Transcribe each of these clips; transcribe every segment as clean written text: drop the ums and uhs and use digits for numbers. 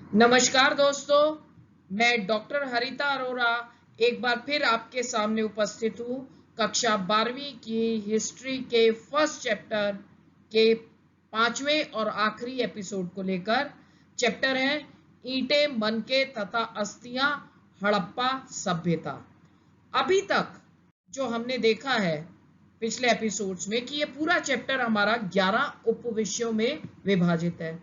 नमस्कार दोस्तों, मैं डॉक्टर हरिता अरोरा एक बार फिर आपके सामने उपस्थित हूँ कक्षा 12वीं की हिस्ट्री के फर्स्ट चैप्टर के 5वें और आखिरी एपिसोड को लेकर। चैप्टर है ईंटें, मनके तथा अस्थियां, हड़प्पा सभ्यता। अभी तक जो हमने देखा है पिछले एपिसोड्स में कि ये पूरा चैप्टर हमारा 11 उपविषयों में विभाजित है।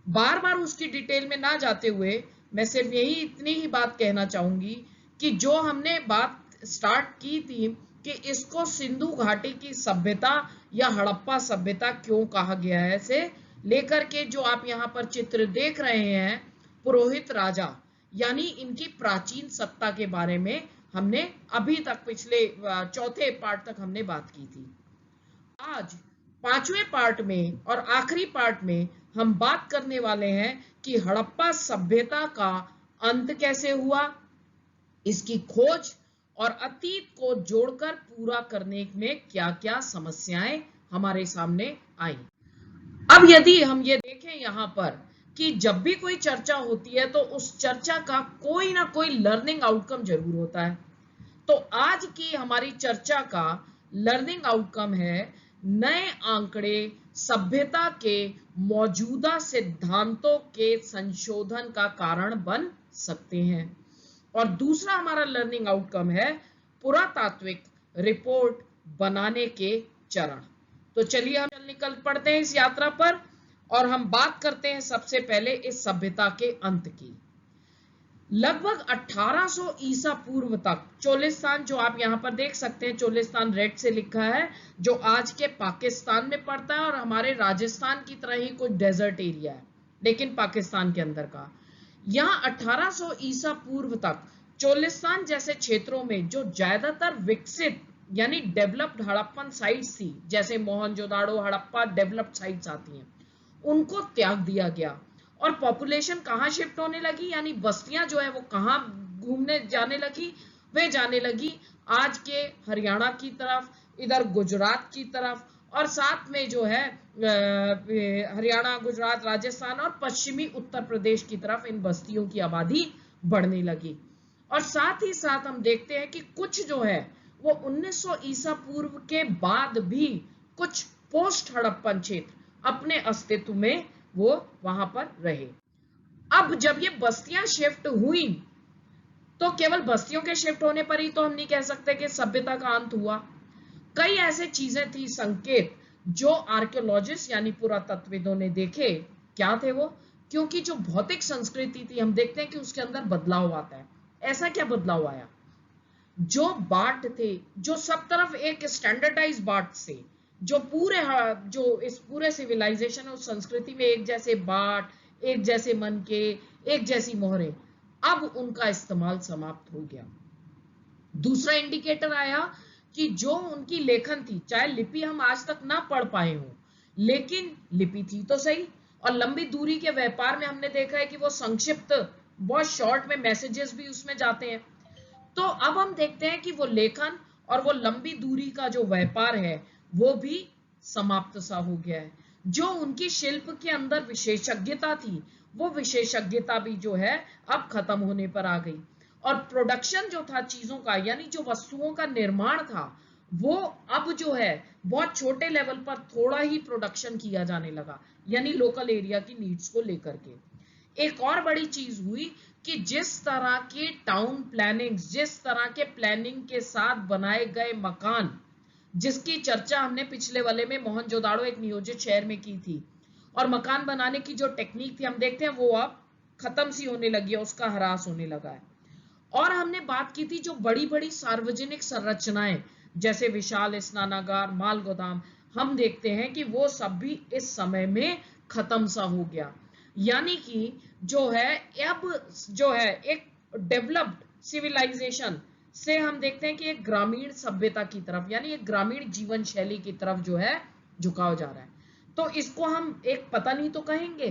बार बार उसकी डिटेल में ना जाते हुए मैं सिर्फ यही इतनी ही बात कहना चाहूंगी कि जो हमने बात स्टार्ट की थी कि इसको सिंधु घाटी की सभ्यता या हड़प्पा सभ्यता क्यों कहा गया है, से लेकर के जो आप यहाँ पर चित्र देख रहे हैं पुरोहित राजा यानी इनकी प्राचीन सत्ता के बारे में हमने अभी तक पिछले चौथे पार्ट तक हमने बात की थी। आज 5वें पार्ट में और आखिरी पार्ट में हम बात करने वाले हैं कि हड़प्पा सभ्यता का अंत कैसे हुआ, इसकी खोज और अतीत को जोड़कर पूरा करने में क्या-क्या समस्याएं हमारे सामने आई। अब यदि हम ये देखें यहाँ पर कि जब भी कोई चर्चा होती है तो उस चर्चा का कोई ना कोई लर्निंग आउटकम जरूर होता है। तो आज की हमारी चर्चा का लर्निंग आउटकम है नए आंकड़े सभ्यता के मौजूदा सिद्धांतों के संशोधन का कारण बन सकते हैं। और दूसरा हमारा लर्निंग आउटकम है पुरातात्विक रिपोर्ट बनाने के चरण। तो चलिए हम निकल पड़ते हैं इस यात्रा पर और हम बात करते हैं सबसे पहले इस सभ्यता के अंत की। लगभग 1800 ईसा पूर्व तक चोलिस्तान, जो आप यहाँ पर देख सकते हैं चोलिस्तान रेड से लिखा है, जो आज के पाकिस्तान में पड़ता है और हमारे राजस्थान की तरह ही कोई डेजर्ट एरिया है लेकिन पाकिस्तान के अंदर का। यहाँ 1800 ईसा पूर्व तक चोलिस्तान जैसे क्षेत्रों में जो ज्यादातर विकसित यानी डेवलप्ड हड़प्पन साइट्स थी, जैसे मोहनजोदाड़ो, हड़प्पा डेवलप्ड साइट्स आती हैं, उनको त्याग दिया गया और पॉपुलेशन कहाँ शिफ्ट होने लगी, यानी बस्तियां जो है वो कहाँ घूमने जाने लगी, वे जाने लगी आज के हरियाणा की तरफ, इधर गुजरात की तरफ, और साथ में जो है हरियाणा, गुजरात, राजस्थान और पश्चिमी उत्तर प्रदेश की तरफ इन बस्तियों की आबादी बढ़ने लगी। और साथ ही साथ हम देखते हैं कि कुछ जो है वो 1900 ईसा पूर्व के बाद भी कुछ पोस्ट हड़प्पन क्षेत्र अपने अस्तित्व में वो वहां पर रहे। अब जब ये बस्तियां शिफ्ट हुई तो केवल बस्तियों के शिफ्ट होने पर ही तो हम नहीं कह सकते कि सभ्यता का अंत हुआ। कई ऐसे चीजें थी, संकेत, जो आर्कियोलॉजिस्ट यानी पुरातत्वविदों ने देखे। क्या थे वो? क्योंकि जो भौतिक संस्कृति थी हम देखते हैं कि उसके अंदर बदलाव आता है। ऐसा क्या बदलाव आया? जो बाट थे, जो सब तरफ एक स्टैंडर्डाइज बाट से, जो जो इस पूरे सिविलाइजेशन और संस्कृति में एक जैसे बाट, एक जैसे मनके, एक जैसी मोहरें, अब उनका इस्तेमाल समाप्त हो गया। दूसरा इंडिकेटर आया कि जो उनकी लेखन थी, चाहे लिपि हम आज तक ना पढ़ पाए हो, लेकिन लिपि थी तो सही। और लंबी दूरी के व्यापार में हमने देखा है कि वो संक्षिप्त, बहुत शॉर्ट में मैसेजेस भी उसमें जाते हैं। तो अब हम देखते हैं कि वो लेखन और वो लंबी दूरी का जो व्यापार है वो भी समाप्त सा हो गया है। जो उनकी शिल्प के अंदर विशेषज्ञता थी, वो विशेषज्ञता भी जो है अब खत्म होने पर आ गई। और प्रोडक्शन जो था चीजों का, यानी जो वस्तुओं का निर्माण था, वो अब जो है बहुत छोटे लेवल पर थोड़ा ही प्रोडक्शन किया जाने लगा, यानी लोकल एरिया की नीड्स को लेकर के। एक और बड़ी चीज हुई कि जिस तरह की टाउन प्लानिंग, जिस तरह के प्लानिंग के साथ बनाए गए मकान, जिसकी चर्चा हमने पिछले वाले में मोहनजोदाड़ो एक नियोजित शहर में की थी, और मकान बनाने की जो टेक्निक थी हम देखते हैं वो अब खत्म सी होने लगी है, उसका ह्रास होने लगा है। और हमने बात की थी जो बड़ी बड़ी सार्वजनिक संरचनाएं, जैसे विशाल स्नानागार, माल गोदाम, हम देखते हैं कि वो सब भी इस समय में खत्म सा हो गया। यानी कि जो है अब जो है एक डेवलप्ड सिविलाइजेशन से हम देखते हैं कि एक ग्रामीण सभ्यता की तरफ, यानी एक ग्रामीण जीवन शैली की तरफ जो है झुकाव जा रहा है। तो इसको हम एक पतन ही तो कहेंगे।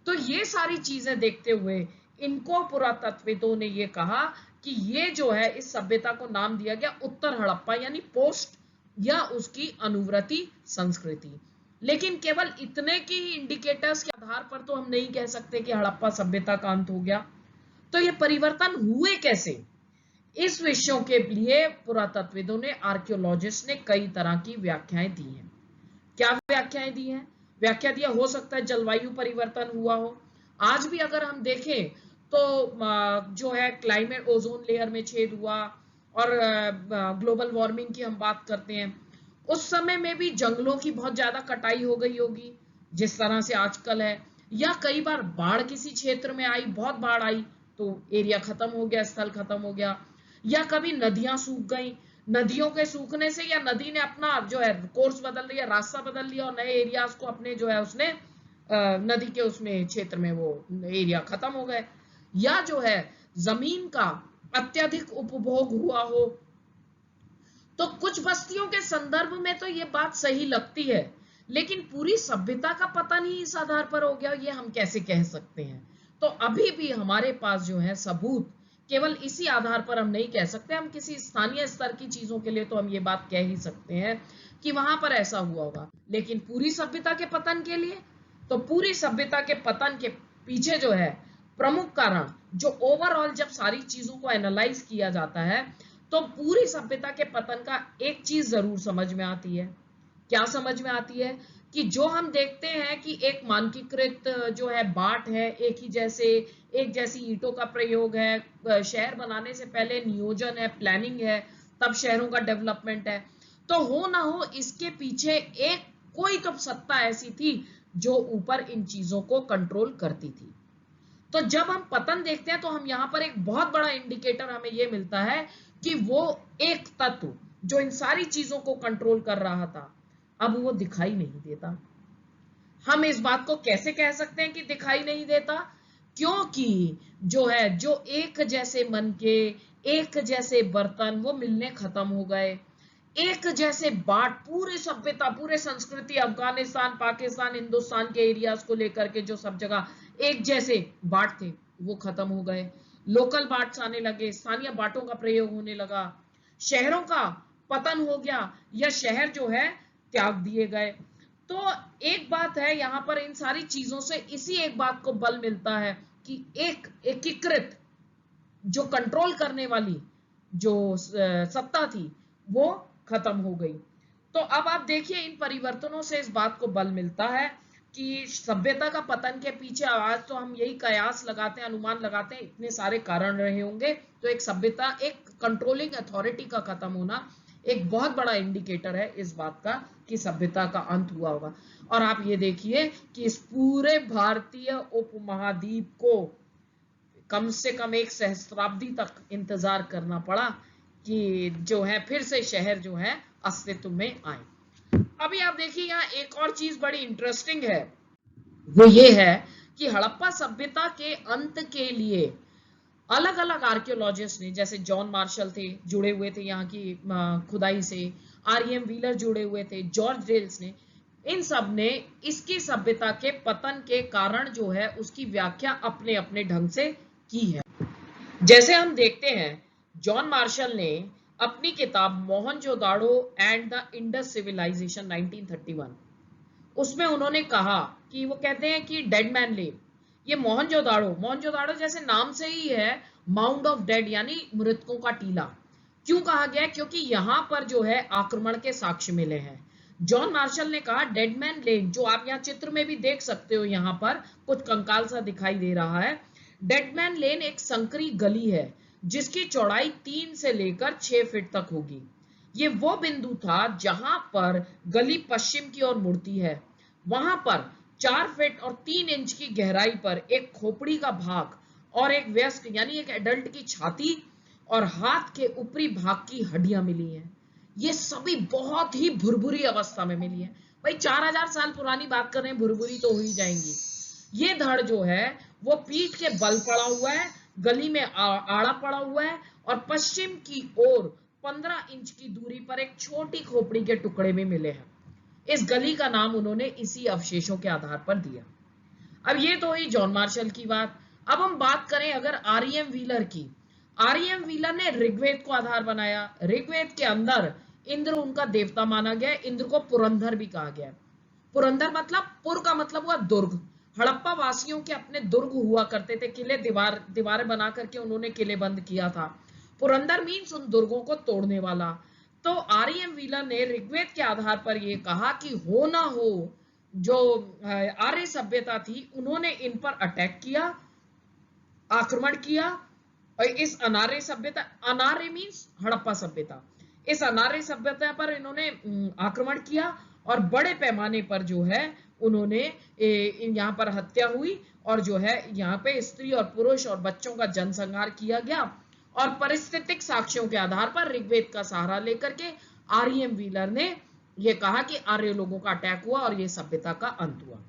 तो ये सारी चीजें देखते हुए इनको पुरातत्वविदों ने ये कहा कि ये जो है इस सभ्यता को नाम दिया गया उत्तर हड़प्पा, यानी पोस्ट या उसकी अनुवर्ती संस्कृति। लेकिन केवल इतने की इंडिकेटर्स के आधार पर तो हम नहीं कह सकते कि हड़प्पा सभ्यता का अंत हो गया। तो ये परिवर्तन हुए कैसे, इस विषयों के लिए पुरातत्वविदों ने, आर्कियोलॉजिस्ट ने कई तरह की व्याख्याएं दी हैं। क्या व्याख्याएं दी हैं? व्याख्या दिया, हो सकता है जलवायु परिवर्तन हुआ हो। आज भी अगर हम देखें तो जो है क्लाइमेट, ओजोन लेयर में छेद हुआ, और ग्लोबल वार्मिंग की हम बात करते हैं, उस समय में भी जंगलों की बहुत ज्यादा कटाई हो गई होगी जिस तरह से आजकल है। या कई बार बाढ़ किसी क्षेत्र में आई, बहुत बाढ़ आई तो एरिया खत्म हो गया, स्थल खत्म हो गया। या कभी नदियां सूख गई, नदियों के सूखने से या नदी ने अपना जो है कोर्स बदल लिया, रास्ता बदल लिया, और नए एरियाज को अपने जो है उसने नदी के उसमें क्षेत्र में वो एरिया खत्म हो गए। या जो है जमीन का अत्यधिक उपभोग हुआ हो। तो कुछ बस्तियों के संदर्भ में तो ये बात सही लगती है, लेकिन पूरी सभ्यता का पतन ही इस आधार पर हो गया, ये हम कैसे कह सकते हैं? तो अभी भी हमारे पास जो है सबूत केवल इसी आधार पर हम नहीं कह सकते। हम किसी स्थानीय स्तर की चीजों के लिए तो हम ये बात कह ही सकते हैं कि वहां पर ऐसा हुआ होगा, लेकिन पूरी सभ्यता के पतन के लिए, तो पूरी सभ्यता के पतन के पीछे जो है प्रमुख कारण, जो ओवरऑल जब सारी चीजों को एनालाइज किया जाता है, तो पूरी सभ्यता के पतन का एक चीज जरूर समझ में आती है। क्या समझ में आती है? कि जो हम देखते हैं कि एक मानकीकृत जो है बाट है, एक जैसी ईंटों का प्रयोग है, शहर बनाने से पहले नियोजन है, प्लानिंग है, तब शहरों का डेवलपमेंट है। तो हो ना हो इसके पीछे एक कोई तो सत्ता ऐसी थी जो ऊपर इन चीजों को कंट्रोल करती थी। तो जब हम पतन देखते हैं तो हम यहां पर एक बहुत बड़ा इंडिकेटर हमें यह मिलता है कि वो एक तत्व जो इन सारी चीजों को कंट्रोल कर रहा था, अब वो दिखाई नहीं देता। हम इस बात को कैसे कह सकते हैं कि दिखाई नहीं देता? क्योंकि जो एक जैसे मन के, एक जैसे बर्तन, वो मिलने खत्म हो गए। एक जैसे बाट, पूरे सभ्यता, पूरे संस्कृति, अफगानिस्तान, पाकिस्तान, हिंदुस्तान के एरियाज को लेकर के जो सब जगह एक जैसे बाट थे, वो खत्म हो गए। लोकल बाट्स आने लगे, स्थानीय बाटों का प्रयोग होने लगा, शहरों का पतन हो गया, या शहर जो है त्याग दिए गए। तो एक बात है यहां पर, इन सारी चीजों से इसी एक बात को बल मिलता है कि एक एकीकृत जो कंट्रोल करने वाली जो सत्ता थी, वो खत्म हो गई। तो अब आप देखिए, इन परिवर्तनों से इस बात को बल मिलता है कि सभ्यता का पतन के पीछे, आज तो हम यही कयास लगाते हैं, अनुमान लगाते हैं, इतने सारे कारण रहे होंगे। तो एक सभ्यता, एक कंट्रोलिंग अथॉरिटी का खत्म होना एक बहुत बड़ा इंडिकेटर है इस बात का कि सभ्यता का अंत हुआ होगा। और आप ये देखिए कि इस पूरे भारतीय उपमहाद्वीप को कम से कम एक सहस्त्राब्दी तक इंतजार करना पड़ा कि जो है फिर से शहर जो है अस्तित्व में आए। अभी आप देखिए, यहाँ एक और चीज बड़ी इंटरेस्टिंग है, वो ये है कि हड़प्पा सभ्यता के अंत के लिए अलग अलग आर्कियोलॉजिस्ट ने, जैसे जॉन मार्शल थे, जुड़े हुए थे यहाँ की खुदाई से, आरईएम व्हीलर जुड़े हुए थे, जॉर्ज डेल्स ने, इन सब ने इसकी सभ्यता के पतन के कारण जो है उसकी व्याख्या अपने अपने ढंग से की है। जैसे हम देखते हैं, जॉन मार्शल ने अपनी किताब Mohenjodaro and the Indus civilisation 1931, उसमें उन्होंने कहा कि, वो कहते हैं कि डेड मैन लेन, ये मोहनजोदाड़ो जैसे नाम से ही है, माउंड ऑफ डेड यानी मृतकों का टीला। क्यों कहा गया? क्योंकि यहां पर जो है आक्रमण के साक्ष्य मिले हैं। जॉन मार्शल ने कहा डेड मैन लेन, जो आप यहाँ चित्र में भी देख सकते हो, यहाँ पर कुछ कंकाल सा दिखाई दे रहा है। डेड मैन लेन एक संकरी गली है जिसकी चौड़ाई 3 से लेकर 6 फीट तक होगी। ये वो बिंदु था जहां पर गली पश्चिम की ओर मुड़ती है। वहां पर 4 फीट और 3 इंच की गहराई पर एक खोपड़ी का भाग और एक वयस्क यानी एक एडल्ट की छाती और हाथ के ऊपरी भाग की हड्डियां मिली हैं। ये सभी बहुत ही भुरभुरी अवस्था में मिली है। भाई 4000 साल पुरानी बात कर रहे हैं, भुरभुरी तो हो ही जाएंगी। ये धड़ जो है वो पीठ के बल पड़ा हुआ है, गली में आड़ा पड़ा हुआ है, और पश्चिम की ओर 15 इंच की दूरी पर एक छोटी खोपड़ी के टुकड़े में मिले हैं। इस गली का नाम उन्होंने इसी अवशेषों के आधार पर दिया। अब ये तो हुई जॉन मार्शल की बात। अब हम बात करें अगर आरईएम व्हीलर की। आरईएम व्हीलर ने ऋग्वेद को आधार बनाया। ऋग्वेद के अंदर इंद्र उनका देवता माना गया, इंद्र को पुरंदर भी कहा गया। पुरंदर मतलब पुर का मतलब हुआ दुर्ग। हड़प्पा वासियों के अपने दुर्ग हुआ करते थे, किले, दीवारें बना करके उन्होंने किले बंद किया था। पुरंदर मीन्स उन दुर्गों को तोड़ने वाला। तो आर.एम. व्हीलर ने ऋग्वेद के आधार पर यह कहा कि हो ना हो जो आर्य सभ्यता थी, उन्होंने इन पर अटैक किया, आक्रमण किया। और इस अनार्य सभ्यता, अनार्य मीन्स हड़प्पा सभ्यता, इस अनार्य सभ्यता पर इन्होंने आक्रमण किया और बड़े पैमाने पर जो है उन्होंने यहाँ पर हत्या हुई और जो है यहाँ पे स्त्री और पुरुष और बच्चों का जनसंहार किया गया। और परिस्थितिक साक्ष्यों के आधार पर ऋग्वेद का सहारा लेकर के आर.एम. व्हीलर ने यह कहा कि आर्य लोगों का अटैक हुआ और यह सभ्यता का अंत हुआ।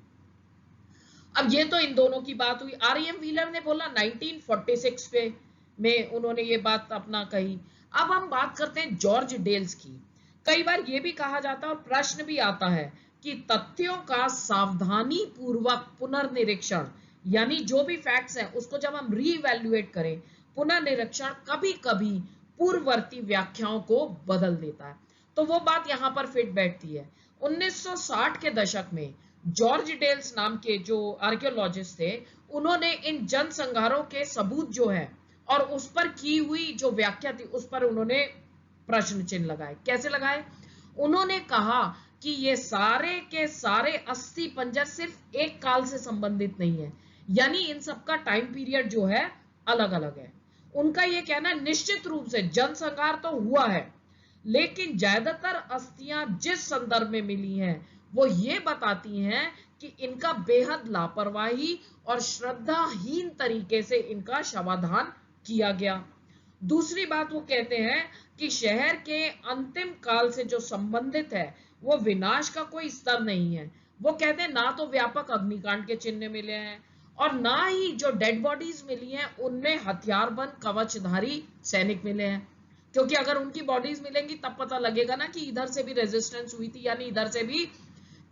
अब ये तो इन दोनों की बात हुई। आर.एम. व्हीलर ने बोला 1946 पे में उन्होंने ये बात अपना कही। अब हम बात करते हैं जॉर्ज डेल्स की। कई बार ये भी कहा जाता है और प्रश्न भी आता है कि तथ्यों का सावधानी पूर्वक पुनर्निरीक्षण, यानी जो भी फैक्ट्स हैं उसको जब हम रीवैल्यूएट करें, पुनर्निरीक्षण कभी कभी पूर्ववर्ती व्याख्याओं को बदल देता है। तो वो बात यहां पर फिट बैठती है। 1960 के दशक में जॉर्ज डेल्स नाम के जो आर्कियोलॉजिस्ट थे, उन्होंने इन जनसंहारों के सबूत जो है और उस पर की हुई जो व्याख्या थी उस पर उन्होंने प्रश्न चिन्ह लगाए। कैसे लगाए? उन्होंने कहा कि ये सारे के सारे अस्थि पंजर सिर्फ एक काल से संबंधित नहीं है, यानी इन सबका टाइम पीरियड जो है अलग अलग है। उनका यह कहना निश्चित रूप से जनसंहार तो हुआ है, लेकिन ज्यादातर अस्थियां जिस संदर्भ में मिली हैं वो ये बताती हैं कि इनका बेहद लापरवाही और श्रद्धाहीन तरीके से इनका शवाधान किया गया। दूसरी बात वो कहते हैं कि शहर के अंतिम काल से जो संबंधित है वो विनाश का कोई स्तर नहीं है। वो कहते हैं ना तो व्यापक अग्निकांड के चिन्ह मिले हैं और ना ही जो डेड बॉडीज मिली हैं उनमें हथियारबंद कवचधारी सैनिक मिले हैं, क्योंकि अगर उनकी बॉडीज मिलेंगी तब पता लगेगा ना कि इधर से भी रेजिस्टेंस हुई थी, यानी इधर से भी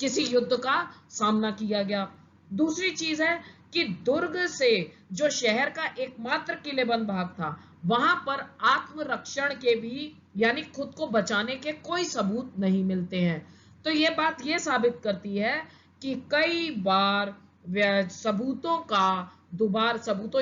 किसी युद्ध का सामना किया गया। दूसरी चीज है कि दुर्ग से जो शहर का एकमात्र किलेबंद भाग था वहां पर आत्मरक्षण के भी, यानी खुद को बचाने के कोई सबूत नहीं मिलते हैं। तो ये बात ये साबित करती है कि कई बार सबूतों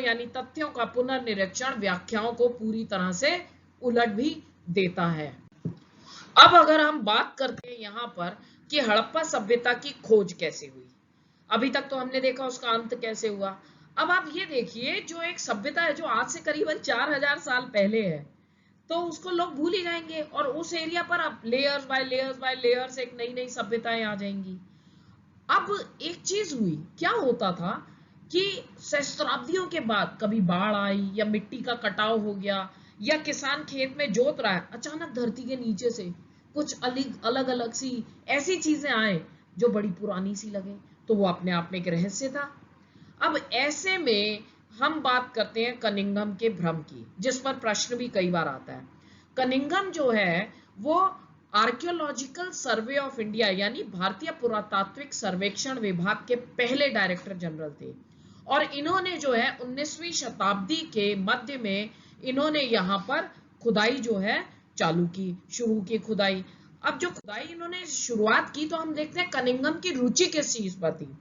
यानी तथ्यों का पुनर्निरीक्षण व्याख्याओं को पूरी तरह से उलट भी देता है। अब अगर हम बात करते हैं यहाँ पर कि हड़प्पा सभ्यता की खोज कैसे हुई, अभी तक तो हमने देखा उसका अंत कैसे हुआ। अब आप ये देखिए, जो एक सभ्यता है जो आज से करीबन 4000 साल पहले है, तो उसको लोग भूल ही जाएंगे और उस एरिया पर अब layers by layers by layers एक नई नई सभ्यताएं आ जाएंगी। अब एक चीज हुई, क्या होता था कि सहस्त्राब्दियों के बाद कभी बाढ़ आई या मिट्टी का कटाव हो गया या किसान खेत में जोत रहा है, अचानक धरती के नीचे से कुछ अलग अलग सी ऐसी चीजें आए जो बड़ी पुरानी सी लगे, तो वो अपने आप में एक रहस्य था। अब ऐसे में हम बात करते हैं कनिंघम के भ्रम की, जिस पर प्रश्न भी कई बार आता है। कनिंघम जो है वो आर्कियोलॉजिकल सर्वे ऑफ इंडिया यानी भारतीय पुरातात्विक सर्वेक्षण विभाग के पहले डायरेक्टर जनरल थे और इन्होंने जो है 19वीं शताब्दी के मध्य में इन्होंने यहाँ पर खुदाई जो है शुरू की खुदाई। अब जो खुदाई इन्होंने शुरुआत की तो हम देखते हैं कनिंघम की रुचि किस चीज पर थी।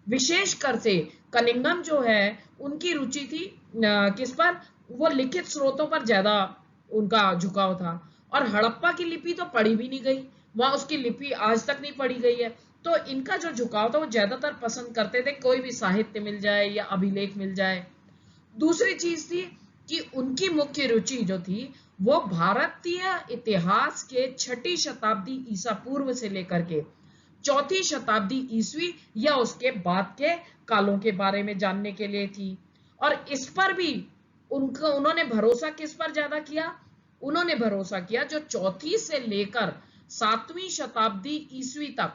विशेषकर से कनिंघम जो है उनकी रुचि थी किस पर, वो लिखित स्रोतों पर ज्यादा उनका झुकाव था और हड़प्पा की लिपि तो पढ़ी भी नहीं गई, वहां उसकी लिपि आज तक नहीं पढ़ी गई है। तो इनका जो झुकाव था वो ज्यादातर पसंद करते थे कोई भी साहित्य मिल जाए या अभिलेख मिल जाए। दूसरी चीज थी कि उनकी मुख्य रुचि जो थी वो भारतीय इतिहास के 6ठी शताब्दी ईसा पूर्व से लेकर के 4ठी शताब्दी ईसवी या उसके बाद के कालों के बारे में जानने के लिए थी। और इस पर भी उन्होंने भरोसा किस पर ज्यादा किया, उन्होंने भरोसा किया जो 4ठी से लेकर 7वीं शताब्दी ईसवी तक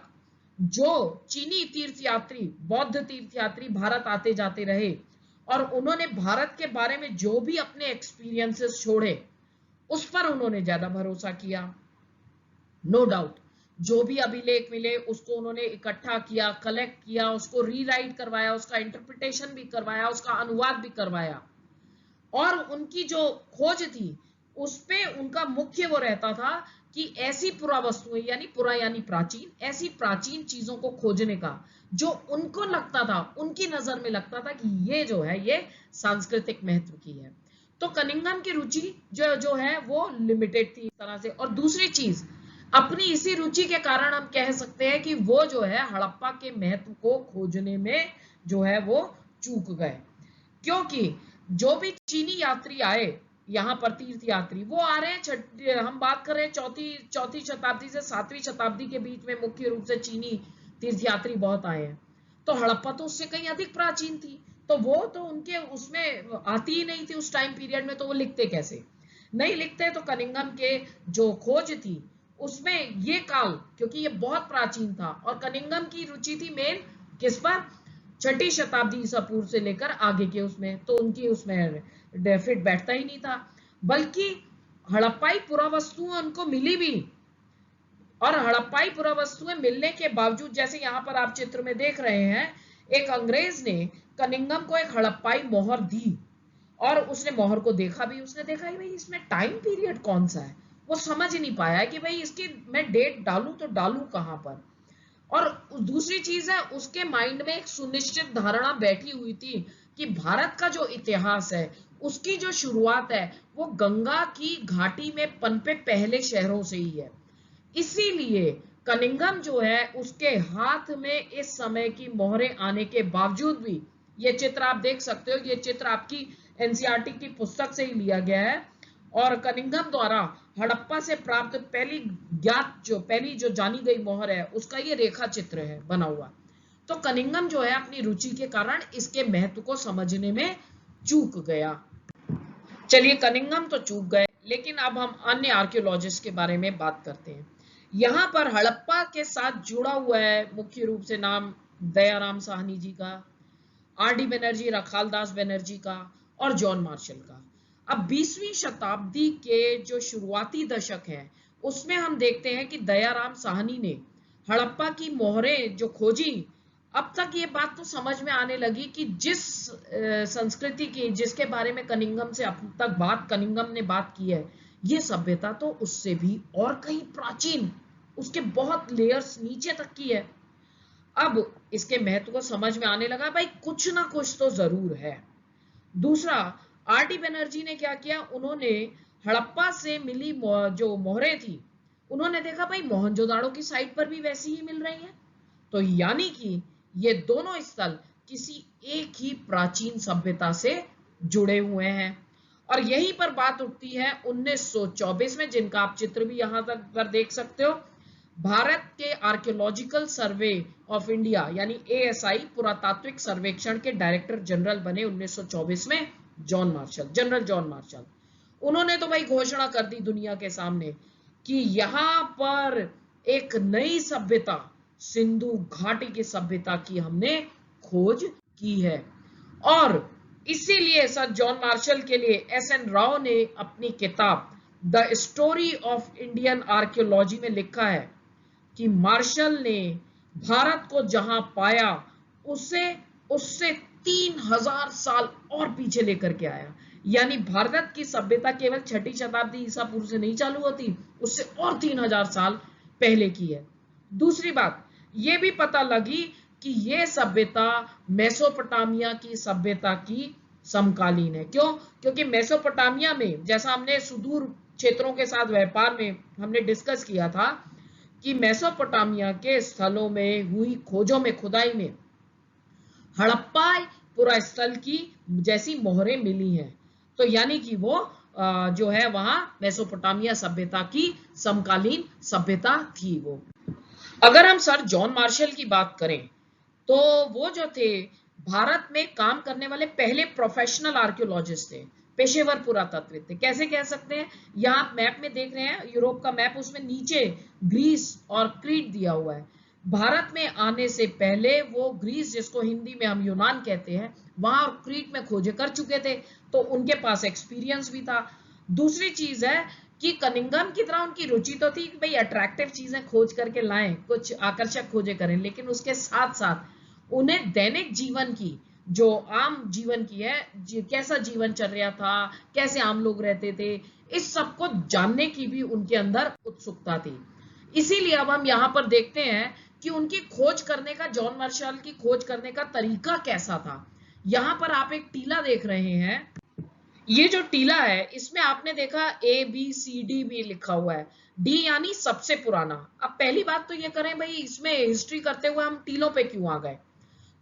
जो चीनी तीर्थयात्री, बौद्ध तीर्थयात्री भारत आते जाते रहे और उन्होंने भारत के बारे में जो भी अपने एक्सपीरियंसेस छोड़े उस पर उन्होंने ज्यादा भरोसा किया। नो डाउट जो भी अभिलेख मिले उसको उन्होंने इकट्ठा किया, कलेक्ट किया, उसको रीराइट करवाया, उसका इंटरप्रिटेशन भी करवाया, उसका अनुवाद भी करवाया और उनकी जो खोज थी उस पे उनका मुख्य वो रहता था कि ऐसी पुरावस्तुएं यानी पुरा यानी प्राचीन, ऐसी प्राचीन चीजों को खोजने का जो उनको लगता था, उनकी नजर में लगता था कि ये जो है ये सांस्कृतिक महत्व की है। तो कनिंघम की रुचि जो है वो लिमिटेड थी इस तरह से। और दूसरी चीज, अपनी इसी रुचि के कारण हम कह सकते हैं कि वो जो है हड़प्पा के महत्व को खोजने में जो है वो चूक गए, क्योंकि जो भी चीनी यात्री आए यहाँ पर, तीर्थ यात्री, वो आ रहे हैं, हम बात कर रहे हैं चौथी शताब्दी से 7वीं शताब्दी के बीच में मुख्य रूप से चीनी तीर्थ यात्री बहुत आए हैं। तो हड़प्पा तो उससे कहीं अधिक प्राचीन थी, तो वो तो उनके उसमें आती ही नहीं थी उस टाइम पीरियड में, तो वो लिखते कैसे? नहीं लिखते। तो कनिंघम के जो खोज थी उसमें ये काल, क्योंकि ये बहुत प्राचीन था, और कनिंघम की रुचि थी मेन किस पर? 6ठी शताब्दी ईसा पूर्व से लेकर आगे के उसमें, तो उनकी उसमें फिट बैठता ही नहीं था। बल्कि हड़प्पाई पुरावस्तुएं उनको मिली भी, और हड़प्पाई पुरावस्तुएं मिलने के बावजूद, जैसे यहाँ पर आप चित्र में देख रहे हैं, एक अंग्रेज ने कनिंघम को एक हड़प्पाई मोहर दी, और उसने मोहर को देखा भी, उसने देखा कि भाई इसमें टाइम पीरियड कौन सा है, वो समझ ही नहीं पाया कि भाई इसकी मैं डेट डालूं तो डालूं कहां पर। और दूसरी चीज है, उसके माइंड में एक सुनिश्चित धारणा बैठी हुई थी कि भारत का जो इतिहास है उसकी जो शुरुआत है वो गंगा की घाटी में पनपे पहले शहरों से ही है। इसीलिए कनिंघम जो है उसके हाथ में इस समय की मोहरें आने के बावजूद भी, ये चित्र आप देख सकते हो, ये चित्र आपकी एनसीईआरटी की पुस्तक से ही लिया गया है, और कनिंघम द्वारा हड़प्पा से प्राप्त पहली जो जानी गई मोहर है उसका ये रेखा चित्र है बना हुआ। तो कनिंघम जो है अपनी रुचि के कारण इसके महत्व को समझने में चूक गया। चलिए, कनिंघम तो चूक गए, लेकिन अब हम अन्य आर्कियोलॉजिस्ट के बारे में बात करते हैं। यहाँ पर हड़प्पा के साथ जुड़ा हुआ है मुख्य रूप से नाम दयाराम साहनी जी का, आर.डी. बनर्जी, रखालदास बनर्जी का, और जॉन मार्शल का। अब 20वीं शताब्दी के जो शुरुआती दशक है उसमें हम देखते हैं कि दयाराम साहनी ने हड़प्पा की मोहरें जो खोजी, अब तक ये बात तो समझ में आने लगी कि जिस संस्कृति की, जिसके बारे में कनिंघम से अब तक कनिंघम ने बात की है, ये सभ्यता तो उससे भी और कहीं प्राचीन, उसके बहुत लेयर्स नीचे तक की है। अब इसके महत्व को समझ में आने लगा, भाई कुछ ना कुछ तो जरूर है। दूसरा, आर.डी. बनर्जी ने क्या किया, उन्होंने हड़प्पा से मिली जो मोहरें थी, उन्होंने देखा भाई मोहनजोदाड़ो की साइट पर भी वैसी ही मिल रही हैं, तो यानी कि ये दोनों स्थल किसी एक ही प्राचीन सभ्यता से जुड़े हुए हैं। और यहीं पर बात उठती है 1924 में, जिनका आप चित्र भी यहां तक पर देख सकते हो। भारत के आर्कियोलॉजिकल सर्वे ऑफ इंडिया यानी एएसआई पुरातात्विक सर्वेक्षण के डायरेक्टर जनरल बने 1924 में जनरल जॉन मार्शल। उन्होंने तो भाई घोषणा कर दी दुनिया के सामने कि यहाँ पर एक नई सभ्यता, सिंधु घाटी की सभ्यता की हमने खोज की है। और इसीलिए सर जॉन मार्शल के लिए एस.एन. राव ने अपनी किताब the story of Indian archaeology में लिखा है कि मार्शल ने भारत को जहां पाया उससे 3000 साल और पीछे लेकर के आया। यानी भारत की सभ्यता केवल 6ठी शताब्दी ईसा पूर्व से नहीं चालू होती, उससे और 3000 साल पहले की है। दूसरी बात ये भी पता लगी कि ये सभ्यता मेसोपोटामिया की सभ्यता की समकालीन है। क्यों? क्योंकि मेसोपोटामिया में, जैसा हमने सुदूर क्षेत्रों के साथ व्यापार में हमने डिस्कस किया था, कि मेसोपोटामिया के स्थलों में हुई खोजों में, खुदाई में हड़प्पा पुरा स्थल की जैसी मोहरें मिली हैं। तो यानी कि वो जो है वहां मेसोपोटामिया सभ्यता की समकालीन सभ्यता थी वो। अगर हम सर जॉन मार्शल की बात करें तो वो जो थे भारत में काम करने वाले पहले प्रोफेशनल आर्कियोलॉजिस्ट थे, पेशेवर पुरातत्वविद थे। कैसे कह सकते हैं, यहाँ आप मैप में देख रहे हैं यूरोप का मैप, उसमें नीचे ग्रीस और क्रीट दिया हुआ है। भारत में आने से पहले वो ग्रीस, जिसको हिंदी में हम यूनान कहते हैं, वहां और क्रीट में खोजे कर चुके थे, तो उनके पास एक्सपीरियंस भी था। दूसरी चीज है कि कनिंघम की तरह उनकी रुचि तो थी कि भाई अट्रैक्टिव चीजें खोज करके लाएं, कुछ आकर्षक खोजें करें, लेकिन उसके साथ साथ उन्हें दैनिक जीवन की जो आम जीवन की है, कैसा जीवन चल रहा था, कैसे आम लोग रहते थे, इस सब को जानने की भी उनके अंदर उत्सुकता थी। इसीलिए अब हम यहाँ पर देखते हैं कि उनकी खोज करने का, जॉन मार्शल की खोज करने का तरीका कैसा था। यहाँ पर आप एक टीला देख रहे हैं। ये जो टीला है इसमें आपने देखा ABCD भी लिखा हुआ है, डी यानी सबसे पुराना। अब पहली बात तो ये करें भाई, इसमें हिस्ट्री करते हुए हम टीलों पे क्यों आ गए।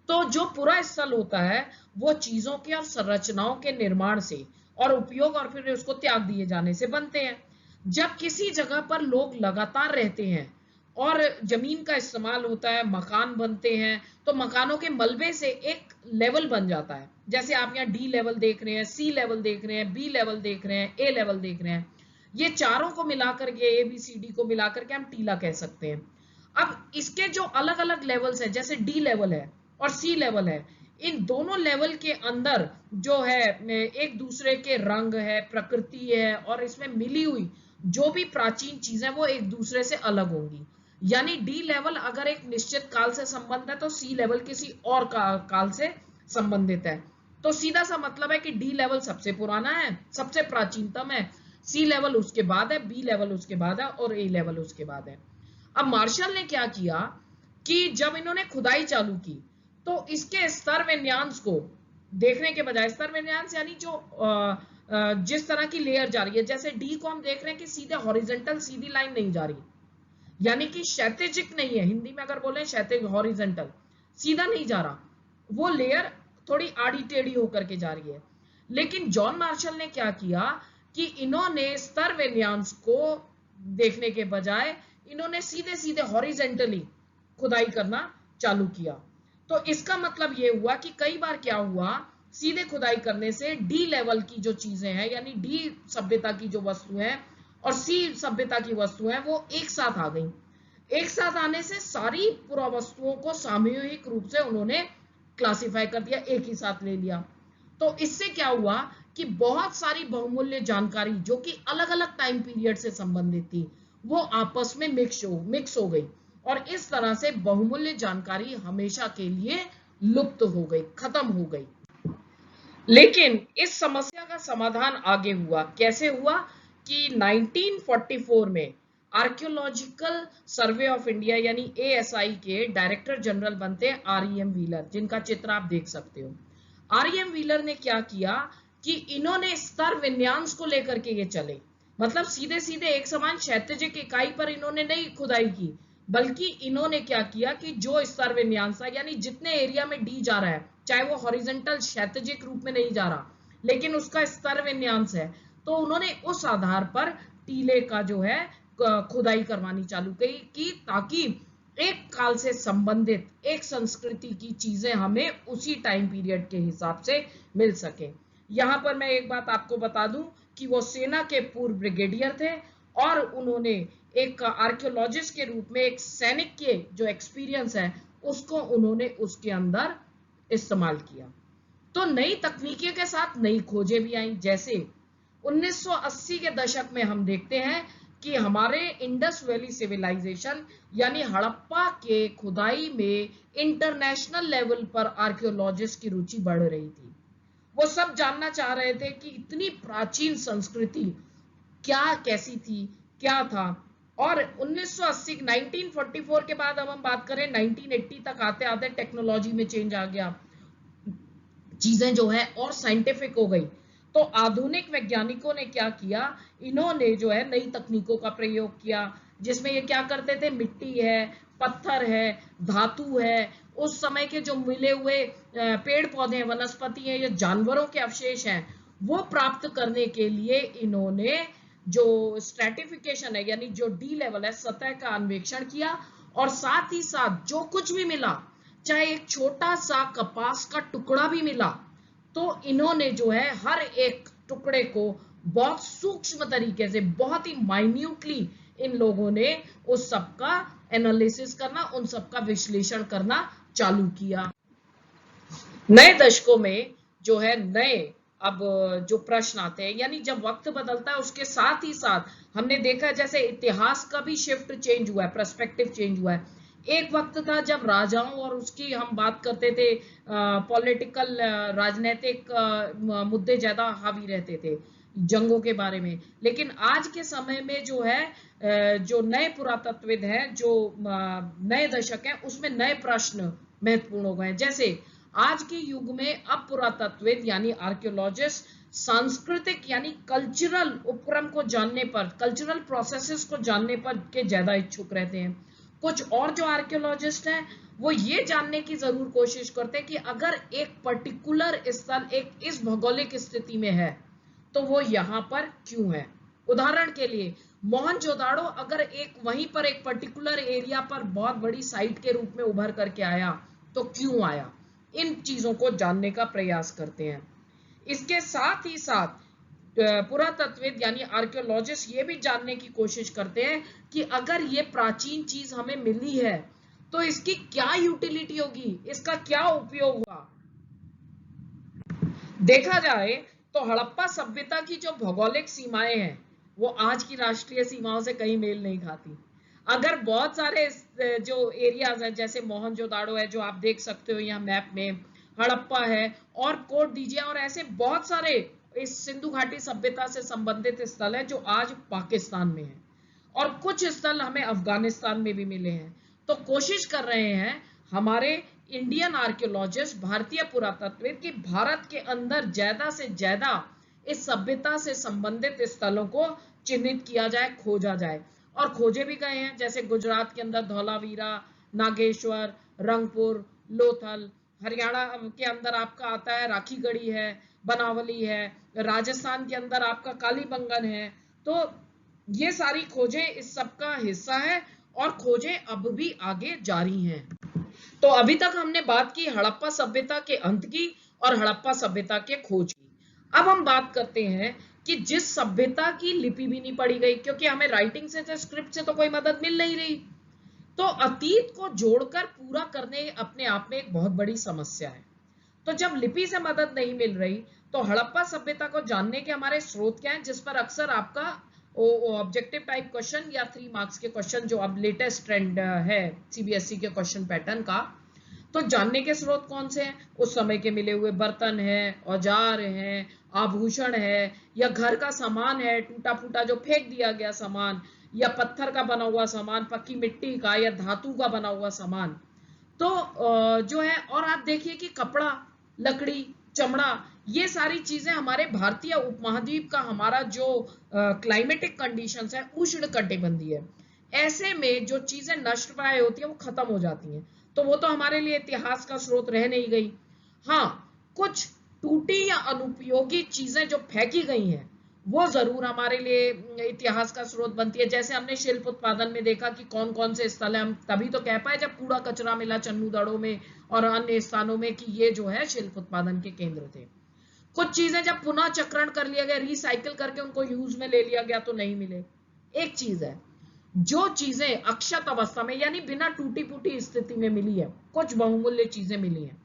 तो जो पूरा स्थल होता है वो चीजों के और संरचनाओं के निर्माण से और उपयोग और फिर उसको त्याग दिए जाने से बनते हैं। जब किसी जगह पर लोग लगातार रहते हैं और जमीन का इस्तेमाल होता है, मकान बनते हैं, तो मकानों के मलबे से एक लेवल बन जाता है। जैसे आप यहाँ डी लेवल देख रहे हैं, सी लेवल देख रहे हैं, बी लेवल देख रहे हैं, ए लेवल देख रहे हैं। ये चारों को मिलाकर के, ABCD को मिलाकर के हम टीला कह सकते हैं। अब इसके जो अलग अलग लेवल्स है, जैसे डी लेवल है और सी लेवल है, इन दोनों लेवल के अंदर जो है एक दूसरे के रंग है, प्रकृति है, और इसमें मिली हुई जो भी प्राचीन चीजें वो एक दूसरे से अलग होंगी। यानी डी लेवल अगर एक निश्चित काल से संबंध है तो सी लेवल किसी और काल से संबंधित है। तो सीधा सा मतलब है कि डी लेवल सबसे पुराना है, सबसे प्राचीनतम है, सी लेवल उसके बाद है, बी लेवल उसके बाद है और ए लेवल उसके बाद है। अब मार्शल ने क्या किया कि जब इन्होंने खुदाई चालू की तो इसके स्तर विन्यास को देखने के बजाय, स्तर विन्यास यानी जो जिस तरह की लेयर जा रही है, जैसे डी को हम देख रहे हैं कि सीधे हॉरिजॉन्टल सीधी लाइन नहीं जा रही, यानी कि क्षैतिजिक नहीं है, हिंदी में अगर बोले क्षैतिज, हॉरिजॉन्टल सीधा नहीं जा रहा, वो लेयर थोड़ी आड़ी टेढ़ी होकर के जा रही है। लेकिन जॉन मार्शल ने क्या किया कि इन्होंने स्तर विन्यास को देखने के बजाय इन्होंने सीधे सीधे हॉरिजॉन्टली खुदाई करना चालू किया। तो इसका मतलब ये हुआ कि कई बार क्या हुआ, सीधे खुदाई करने से डी लेवल की जो चीजें हैं, यानी डी सभ्यता की जो वस्तु है और सी सभ्यता की वस्तु है, वो एक साथ आ गई। एक साथ आने से सारी पुरावस्तुओं को सामूहिक रूप से उन्होंने क्लासिफाई कर दिया, एक ही साथ ले लिया। तो इससे क्या हुआ कि बहुत सारी बहुमूल्य जानकारी जो कि अलग अलग टाइम पीरियड से संबंधित थी वो आपस में मिक्स हो गई, और इस तरह से बहुमूल्य जानकारी हमेशा के लिए लुप्त हो गई, खत्म हो गई। लेकिन इस समस्या का समाधान आगे हुआ। कैसे हुआ कि 1944 में आर्कियोलॉजिकल सर्वे ऑफ इंडिया यानी ASI के डायरेक्टर जनरल बनते हैं REM व्हीलर, जिनका चित्र आप देख सकते हो। REM व्हीलर ने क्या किया कि इन्होंने स्तर विन्यास को लेकर के ये चले, मतलब सीधे सीधे एक समान क्षैतिजिक इकाई पर इन्होंने नहीं खुदाई की, बल्कि इन्होंने क्या किया कि जो स्तर विन्यास था, यानी जितने एरिया में डी जा रहा है, चाहे वो हॉरिजॉन्टल क्षैतिजिक रूप में नहीं जा रहा लेकिन उसका स्तर विन्यास है, तो उन्होंने उस आधार पर टीले का जो है खुदाई करवानी चालू की, ताकि एक काल से संबंधित एक संस्कृति की चीजें हमें उसी टाइम पीरियड के हिसाब से मिल सके। यहाँ पर मैं एक बात आपको बता दूं कि वो सेना के पूर्व ब्रिगेडियर थे और उन्होंने एक आर्कियोलॉजिस्ट के रूप में एक सैनिक के जो एक्सपीरियंस है उसको उन्होंने उसके अंदर इस्तेमाल किया। तो नई तकनीकी के साथ नई खोजें भी आई, जैसे 1980 के दशक में हम देखते हैं कि हमारे इंडस वैली सिविलाइजेशन यानी हड़प्पा के खुदाई में इंटरनेशनल लेवल पर आर्कियोलॉजिस्ट की रुचि बढ़ रही थी। वो सब जानना चाह रहे थे कि इतनी प्राचीन संस्कृति क्या, कैसी थी, क्या था। और 1980 1944 के बाद अब हम बात करें 1980 तक आते आते टेक्नोलॉजी में चेंज आ गया, चीजें जो है और साइंटिफिक हो गई। तो आधुनिक वैज्ञानिकों ने क्या किया, इन्होंने जो है नई तकनीकों का प्रयोग किया, जिसमें ये क्या करते थे, मिट्टी है, पत्थर है, धातु है, उस समय के जो मिले हुए पेड़ पौधे, वनस्पति हैं, या जानवरों के अवशेष हैं, वो प्राप्त करने के लिए इन्होंने जो स्ट्रैटिफिकेशन है यानी जो डी लेवल है, सतह का अन्वेषण किया। और साथ ही साथ जो कुछ भी मिला, चाहे एक छोटा सा कपास का टुकड़ा भी मिला, तो इन्होंने जो है हर एक टुकड़े को बहुत सूक्ष्म तरीके से, बहुत ही माइन्यूटली इन लोगों ने उस सब का एनालिसिस करना, उन सब का विश्लेषण करना चालू किया। नए दशकों में जो है नए अब जो प्रश्न आते हैं, यानी जब वक्त बदलता है उसके साथ ही साथ हमने देखा है जैसे इतिहास का भी शिफ्ट चेंज हुआ है, पर्सपेक्टिव चेंज हुआ है। एक वक्त था जब राजाओं और उसकी हम बात करते थे, पॉलिटिकल राजनीतिक मुद्दे ज्यादा हावी रहते थे जंगों के बारे में। लेकिन आज के समय में जो है जो नए पुरातत्वविद हैं, जो नए दशक हैं, उसमें नए प्रश्न महत्वपूर्ण हो गए हैं। जैसे आज के युग में अब पुरातत्वविद यानी आर्कियोलॉजिस्ट सांस्कृतिक यानी कल्चरल उपक्रम को जानने पर, कल्चरल प्रोसेसेस को जानने पर के ज्यादा इच्छुक रहते हैं। कुछ और जो आर्कियोलॉजिस्ट हैं वो ये जानने की जरूर कोशिश करते हैं कि अगर एक पर्टिकुलर स्थल एक इस भौगोलिक स्थिति में है तो वो यहाँ पर क्यों है। उदाहरण के लिए मोहनजोदाड़ो अगर एक वहीं पर एक पर्टिकुलर एरिया पर बहुत बड़ी साइट के रूप में उभर करके आया तो क्यों आया, इन चीजों को जानने का प्रयास करते हैं। इसके साथ ही साथ पुरातत्वविद यानी आर्कियोलॉजिस्ट ये भी जानने की कोशिश करते हैं कि अगर ये प्राचीन चीज हमें मिली है तो इसकी क्या यूटिलिटी होगी, इसका क्या उपयोग होगा। देखा जाए तो हड़प्पा सभ्यता की जो भौगोलिक सीमाएं हैं वो आज की राष्ट्रीय सीमाओं से कहीं मेल नहीं खाती। अगर बहुत सारे जो एरियाज हैं, जैसे मोहनजोदाड़ो है जो आप देख सकते हो यहाँ मैप में, हड़प्पा है, और कोट दीजिए, और ऐसे बहुत सारे इस सिंधु घाटी सभ्यता से संबंधित स्थल है जो आज पाकिस्तान में है, और कुछ स्थल हमें अफगानिस्तान में भी मिले हैं। तो कोशिश कर रहे हैं हमारे इंडियन आर्कियोलॉजिस्ट, भारतीय पुरातत्वविद, कि भारत के अंदर ज्यादा से ज्यादा इस सभ्यता से संबंधित स्थलों को चिन्हित किया जाए, खोजा जाए, और खोजे भी गए हैं। जैसे गुजरात के अंदर धौलावीरा, नागेश्वर, रंगपुर, लोथल, हरियाणा के अंदर आपका आता है राखीगढ़ी है, बनावली है, राजस्थान के अंदर आपका कालीबंगन है। तो ये सारी खोजें इस सब का हिस्सा है, और खोजें अब भी आगे जारी हैं। तो अभी तक हमने बात की हड़प्पा सभ्यता के अंत की और हड़प्पा सभ्यता के खोज की। अब हम बात करते हैं कि जिस सभ्यता की लिपि भी नहीं पढ़ी गई, क्योंकि हमें राइटिंग से, स्क्रिप्ट से तो कोई मदद मिल नहीं रही, तो अतीत को जोड़कर पूरा करने अपने आप में एक बहुत बड़ी समस्या है। तो जब लिपि से मदद नहीं मिल रही तो हड़प्पा सभ्यता को जानने के हमारे स्रोत क्या हैं, जिस पर अक्सर आपका ऑब्जेक्टिव टाइप क्वेश्चन या 3 मार्क्स के क्वेश्चन, जो अब लेटेस्ट ट्रेंड है सीबीएसई के क्वेश्चन पैटर्न का, तो जानने के स्रोत कौन से हैं? उस समय के मिले हुए बर्तन हैं, औजार हैं, आभूषण है, या घर का सामान है, टूटा फूटा जो फेंक दिया गया सामान, या पत्थर का बना हुआ सामान, पक्की मिट्टी का या धातु का बना हुआ सामान। तो जो है, और आप देखिए कि कपड़ा, लकड़ी, चमड़ा, ये सारी चीजें हमारे भारतीय उपमहाद्वीप का हमारा जो क्लाइमेटिक कंडीशंस है उष्ण कटिबंधीय है, ऐसे में जो चीजें नष्ट प्राय होती है वो खत्म हो जाती हैं, तो वो तो हमारे लिए इतिहास का स्रोत रह नहीं गई। हाँ, कुछ टूटी या अनुपयोगी चीजें जो फेंकी गई हैं वो जरूर हमारे लिए इतिहास का स्रोत बनती है। जैसे हमने शिल्प उत्पादन में देखा कि कौन कौन से स्थल है, हम तभी तो कह पाए जब कूड़ा कचरा मिला चन्नूदड़ों में और अन्य स्थानों में कि ये जो है शिल्प उत्पादन के केंद्र थे। कुछ चीजें जब पुनः चक्रण कर लिया गया, रिसाइकिल करके उनको यूज में ले लिया गया, तो नहीं मिले। एक चीज है, जो चीजें अक्षत अवस्था में यानी बिना टूटी फूटी स्थिति में मिली है, कुछ बहुमूल्य चीजें मिली हैं,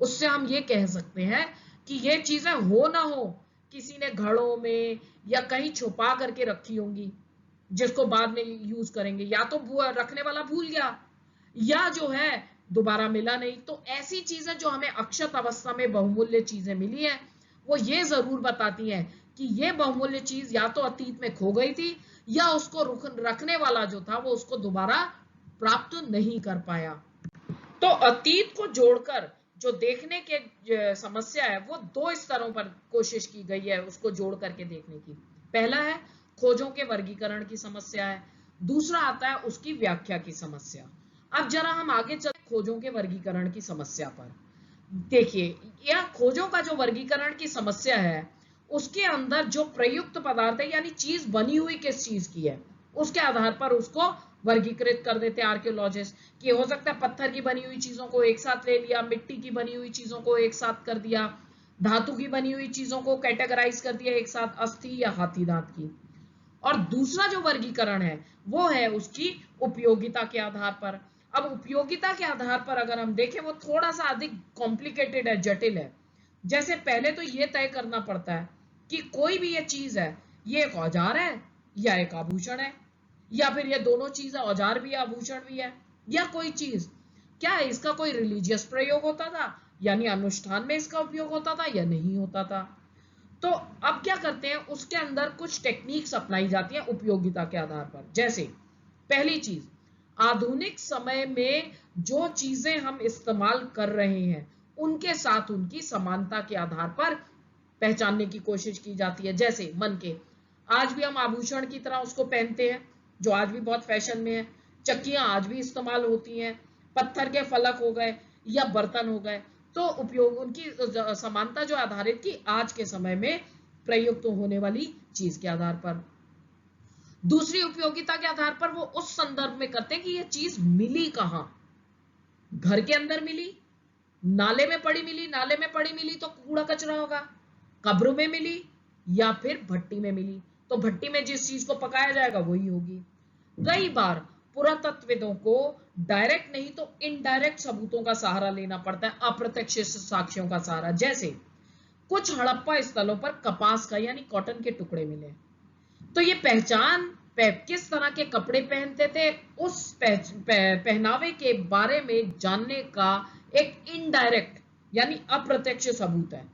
उससे हम ये कह सकते हैं कि ये चीजें हो ना हो किसी ने घड़ों में या कहीं छुपा करके रखी होंगी, जिसको बाद में यूज करेंगे, या तो रखने वाला भूल गया, या जो है दोबारा मिला नहीं। तो ऐसी चीजें जो हमें अक्षत अवस्था में बहुमूल्य चीजें मिली है, वो ये जरूर बताती हैं कि ये बहुमूल्य चीज या तो अतीत में खो गई थी, या उसको रखने वाला जो था वो उसको दोबारा प्राप्त नहीं कर पाया। तो अतीत को जोड़कर जो देखने के समस्या है वो 2 स्तरों पर कोशिश की गई है उसको जोड़ करके देखने की। पहला है खोजों के वर्गीकरण की समस्या है, दूसरा आता है उसकी व्याख्या की समस्या। अब जरा हम आगे चलते खोजों के वर्गीकरण की समस्या पर। देखिए, यह खोजों का जो वर्गीकरण की समस्या है उसके अंदर जो प्रयुक्त पदार्थ है यानी चीज बनी हुई किस चीज की है, उसके आधार पर उसको वर्गीकृत कर देते हैं आर्कियोलॉजिस्ट। कि हो सकता है पत्थर की बनी हुई चीजों को एक साथ ले लिया, मिट्टी की बनी हुई चीजों को एक साथ कर दिया, धातु की बनी हुई चीजों को कैटेगराइज कर दिया एक साथ, अस्थि या हाथी दांत की। और दूसरा जो वर्गीकरण है वो है उसकी उपयोगिता के आधार पर। अब उपयोगिता के आधार पर अगर हम देखें वो थोड़ा सा अधिक कॉम्प्लिकेटेड है, जटिल है। जैसे पहले तो ये तय करना पड़ता है कि कोई भी ये चीज है, ये एक औजार है या एक आभूषण है, या फिर ये दोनों चीज है, औजार भी है आभूषण भी है। या कोई चीज, क्या इसका कोई रिलीजियस प्रयोग होता था, यानी अनुष्ठान में इसका उपयोग होता था या नहीं होता था। तो अब क्या करते हैं, उसके अंदर कुछ टेक्निक्स अपनाई जाती हैं उपयोगिता के आधार पर। जैसे पहली चीज, आधुनिक समय में जो चीजें हम इस्तेमाल कर रहे हैं उनके साथ उनकी समानता के आधार पर पहचानने की कोशिश की जाती है। जैसे मन के, आज भी हम आभूषण की तरह उसको पहनते हैं, जो आज भी बहुत फैशन में है। चक्कियां आज भी इस्तेमाल होती हैं, पत्थर के फलक हो गए या बर्तन हो गए, तो उपयोग उनकी समानता जो आधारित की आज के समय में प्रयुक्त होने वाली चीज के आधार पर। दूसरी उपयोगिता के आधार पर वो उस संदर्भ में करते हैं कि ये चीज मिली कहां, घर के अंदर मिली, नाले में पड़ी मिली, नाले में पड़ी मिली तो कूड़ा कचरा होगा, कब्र में मिली या फिर भट्टी में मिली, तो भट्टी में जिस चीज को पकाया जाएगा वही होगी। कई बार पुरातत्वविदों को डायरेक्ट नहीं तो इनडायरेक्ट सबूतों का सहारा लेना पड़ता है, अप्रत्यक्ष साक्ष्यों का सहारा। जैसे कुछ हड़प्पा स्थलों पर कपास का यानी कॉटन के टुकड़े मिले, तो ये पहचान किस तरह के कपड़े पहनते थे उस पहनावे के बारे में जानने का एक इनडायरेक्ट यानी अप्रत्यक्ष सबूत है।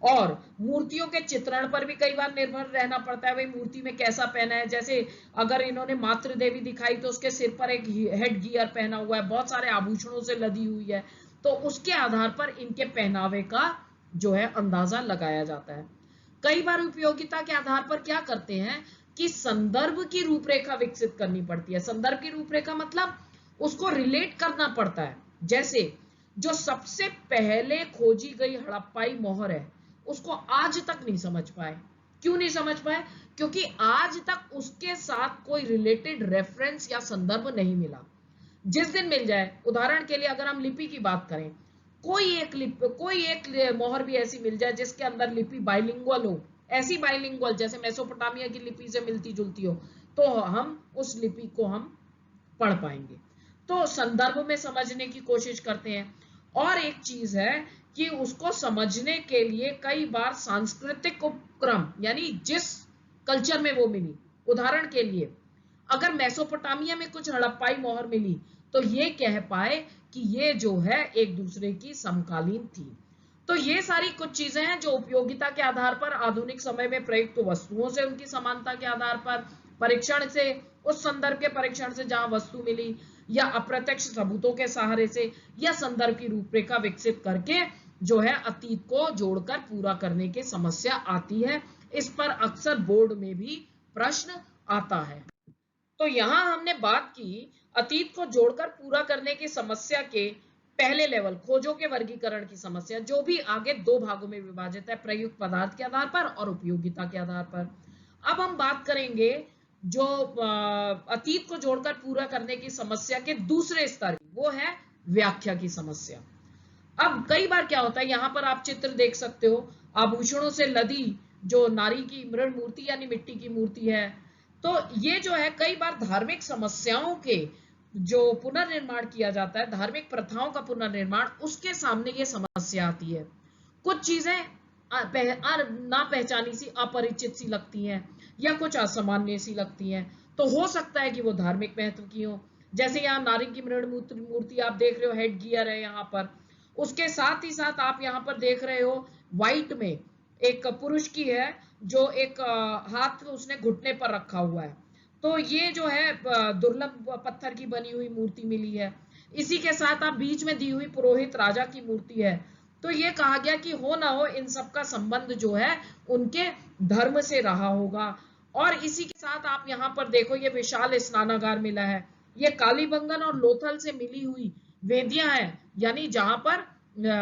और मूर्तियों के चित्रण पर भी कई बार निर्भर रहना पड़ता है, भाई मूर्ति में कैसा पहना है। जैसे अगर इन्होंने मातृ देवी दिखाई तो उसके सिर पर एक हेड गियर पहना हुआ है, बहुत सारे आभूषणों से लदी हुई है, तो उसके आधार पर इनके पहनावे का जो है अंदाजा लगाया जाता है। कई बार उपयोगिता के आधार पर क्या करते हैं कि संदर्भ की रूपरेखा विकसित करनी पड़ती है। संदर्भ की रूपरेखा मतलब उसको रिलेट करना पड़ता है। जैसे जो सबसे पहले खोजी गई हड़प्पाई मोहर है उसको आज तक नहीं समझ पाए। क्यों नहीं समझ पाए? क्योंकि आज तक उसके साथ कोई रिलेटेड रेफरेंस या संदर्भ नहीं मिला। जिस दिन मिल जाए, उदाहरण के लिए अगर हम लिपि की बात करें, कोई एक मोहर भी ऐसी मिल जाए जिसके अंदर लिपि बाइलिंगुअल हो, ऐसी बाइलिंगुअल जैसे मेसोपोटामिया की लिपि से मिलती जुलती हो, तो हम उस लिपि को हम पढ़ पाएंगे। तो संदर्भ में समझने की कोशिश करते हैं। और एक चीज है कि उसको समझने के लिए कई बार सांस्कृतिक उपक्रम यानी जिस कल्चर में वो मिली, उदाहरण के लिए अगर मेसोपोटामिया में कुछ हड़प्पाई मोहर मिली तो ये कह पाए कि ये जो है एक दूसरे की समकालीन थी। तो ये सारी कुछ चीजें हैं जो उपयोगिता के आधार पर आधुनिक समय में प्रयुक्त वस्तुओं से उनकी समानता के आधार पर, परीक्षण से, उस संदर्भ के परीक्षण से जहां वस्तु मिली, या अप्रत्यक्ष सबूतों के सहारे से, या संदर्भ की रूपरेखा विकसित करके जो है अतीत को जोड़कर पूरा करने की समस्या आती है। इस पर अक्सर बोर्ड में भी प्रश्न आता है। तो यहां हमने बात की अतीत को जोड़कर पूरा करने की समस्या के पहले लेवल, खोजों के वर्गीकरण की समस्या, जो भी आगे दो भागों में विभाजित है, प्रयुक्त पदार्थ के आधार पर और उपयोगिता के आधार पर। अब हम बात करेंगे जो अतीत को जोड़कर पूरा करने की समस्या के दूसरे स्तर की, वो है व्याख्या की समस्या। अब कई बार क्या होता है, यहां पर आप चित्र देख सकते हो, आभूषणों से लदी जो नारी की मृण मूर्ति यानी मिट्टी की मूर्ति है। तो ये जो है कई बार धार्मिक समस्याओं के जो पुनर्निर्माण किया जाता है, धार्मिक प्रथाओं का पुनर्निर्माण, उसके सामने ये समस्या आती है। कुछ चीजें ना पहचानी सी, अपरिचित सी लगती हैं या कुछ असामान्य सी लगती हैं, तो हो सकता है कि वो धार्मिक महत्व की हो। जैसे यहाँ नारी की मृण मूर्ति आप देख रहे हो, हेड गियर है यहाँ पर, उसके साथ ही साथ आप यहाँ पर देख रहे हो व्हाइट में एक पुरुष की है जो एक हाथ उसने घुटने पर रखा हुआ है। तो ये जो है दुर्लभ पत्थर की बनी हुई मूर्ति मिली है। इसी के साथ आप बीच में दी हुई पुरोहित राजा की मूर्ति है। तो ये कहा गया कि हो ना हो इन सब का संबंध जो है उनके धर्म से रहा होगा। और इसी के साथ आप यहाँ पर देखो ये विशाल स्नानागार मिला है, ये कालीबंगन और लोथल से मिली हुई वेदियां हैं, यानी जहां पर